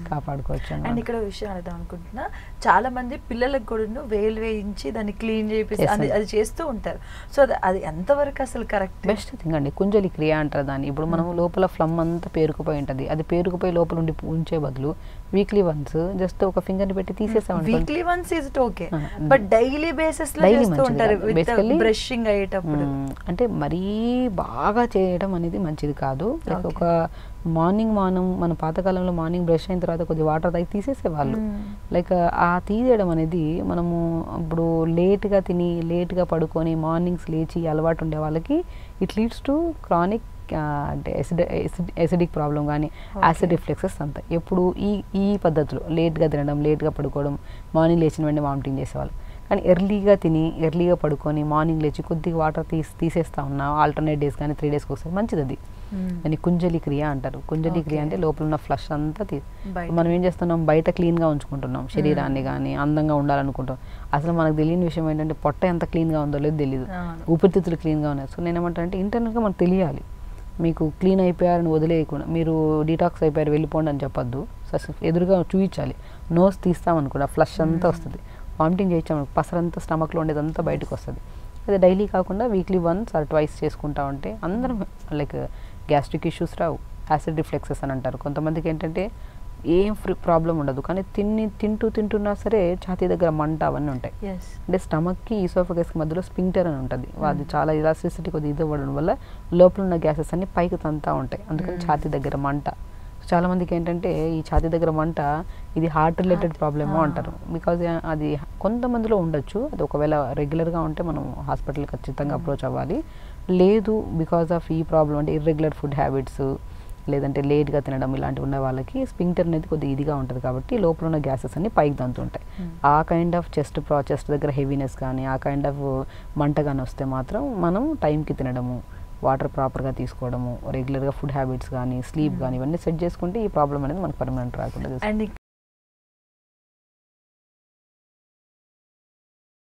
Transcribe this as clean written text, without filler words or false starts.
కాపాడుకోవచ్చు అండ్ ఇక్కడ విషయం అడుగుదాం అనుకుంటున్నా, చాలా మంది పిల్లలకు కూడా వేలు వేయించి దాన్ని క్లీన్ చేపిస్తే అది చేస్తూ ఉంటారు. సో అది ఎంతవరకు అసలు కరెక్ట్? బెస్ట్ థింగ్ అండి, కుంజలి క్రియ అంటారు దాన్ని. ఇప్పుడు మనం లోపల ఫ్లమ్ అంతా పేరుకుపోయి ఉంటుంది, అది పేరుకుపోయి లోపల ఉంచే బదులు వీక్లీ వన్స్ జస్ట్ ఒక ఫింగర్ ని పెట్టి తీసేసాం. Weekly once is okay, but daily basis లో చేస్తూ ఉంటారు బ్రషింగ్ అయ్యేటప్పుడు. అంటే మరీ బాగా చేయడం అనేది మంచిది కాదు. లైక్ ఒక మార్నింగ్ మన పాతకాలంలో మార్నింగ్ బ్రష్ అయిన తర్వాత కొద్దిగా వాటర్ తాగి తీసేసేవాళ్ళు. లైక్ ఆ తీసేయడం అనేది మనము ఇప్పుడు లేట్గా తిని లేట్గా పడుకొని మార్నింగ్స్ లేచి అలవాటు ఉండే వాళ్ళకి ఇట్ లీడ్స్ టు క్రానిక్ అంటే ఎసిడిక్ ప్రాబ్లం కానీ యాసిడ్ రిఫ్లెక్సెస్ అంతా. ఎప్పుడు ఈ పద్ధతిలో లేట్గా తినడం, లేట్గా పడుకోవడం, మార్నింగ్ లేచిన వెంటనే వామిటింగ్ చేసేవాళ్ళు. కానీ ఎర్లీగా తిని ఎర్లీగా పడుకొని మార్నింగ్ లేచి కొద్దిగా వాటర్ తీసేస్తా ఉన్నా ఆల్టర్నేట్ డేస్ కానీ 3 డేస్కి ఒకసారి మంచిది అది. దాన్ని కుంజలి క్రియ అంటారు. కుంజలి క్రియ అంటే లోపల ఉన్న ఫ్లష్ అంతా మనం ఏం చేస్తున్నాం, బయట క్లీన్గా ఉంచుకుంటున్నాం శరీరాన్ని కానీ, అందంగా ఉండాలనుకుంటాం. అసలు మనకు తెలియని విషయం ఏంటంటే పొట్ట ఎంత క్లీన్గా ఉందో లేదు తెలియదు, ఊపిరితిత్తులు క్లీన్గా ఉన్నాయి. సో నేను ఏమంటానంటే ఇంటర్నల్గా మనకు తెలియాలి. మీకు క్లీన్ అయిపోయారని వదిలేయకుండా మీరు డీటాక్స్ అయిపోయారు వెళ్ళిపోండి అని చెప్పొద్దు. ఎదురుగా చూపించాలి. నోస్ తీస్తామనుకోండి ఆ ఫ్లష్ అంతా వస్తుంది. వామిటింగ్ చేయించామనుకో పసరంతా స్టమక్లో ఉండేదంతా బయటకు వస్తుంది. అదే డైలీ కాకుండా వీక్లీ వన్స్ ఆర్ ట్వైస్ చేసుకుంటా ఉంటే అందరం లైక్ గ్యాస్ట్రిక్ ఇష్యూస్ రావు. యాసిడ్ రిఫ్లెక్సెస్ అని అంటారు. కొంతమందికి ఏంటంటే ఏం ప్రాబ్లం ఉండదు, కానీ తింటున్నా సరే ఛాతీ దగ్గర మంట అవన్నీ ఉంటాయి. అంటే స్టమక్కి ఈసోఫగస్కి మధ్యలో స్పింక్టర్ అని ఉంటుంది. అది చాలా ఇలాస్టిసిటీ కొద్దిగా ఇది అవ్వడం వల్ల లోపల ఉన్న గ్యాసెస్ అన్ని పైకి తంతా ఉంటాయి. అందుకని ఛాతీ దగ్గర మంట. చాలా మందికి ఏంటంటే ఈ ఛాతీ దగ్గర మంట ఇది హార్ట్ రిలేటెడ్ ప్రాబ్లమో అంటారు. బికాజ్ అది కొంతమందిలో ఉండొచ్చు. అది ఒకవేళ రెగ్యులర్గా ఉంటే మనం హాస్పిటల్ ఖచ్చితంగా అప్రోచ్ అవ్వాలి. లేదు బికాజ్ ఆఫ్ ఈ ప్రాబ్లం అంటే ఇర్రెగ్యులర్ ఫుడ్ హ్యాబిట్స్ లేదంటే లేట్గా తినడం ఇలాంటివి ఉన్న వాళ్ళకి స్పింక్టర్ అనేది కొద్దిగా ఇదిగా ఉంటుంది కాబట్టి లోపల ఉన్న గ్యాసెస్ అన్ని పైకి తంతుంటాయి. ఆ కైండ్ ఆఫ్ చెస్ట్ దగ్గర హెవీనెస్ కానీ ఆ కైండ్ ఆఫ్ మంట కానీ వస్తే మాత్రం మనం టైంకి తినడము, వాటర్ ప్రాపర్గా తీసుకోవడము, రెగ్యులర్గా ఫుడ్ హ్యాబిట్స్ కానీ స్లీప్ కానీ ఇవన్నీ సెట్ చేసుకుంటే ఈ ప్రాబ్లం అనేది మనకు పర్మనెంట్ రాకుండా.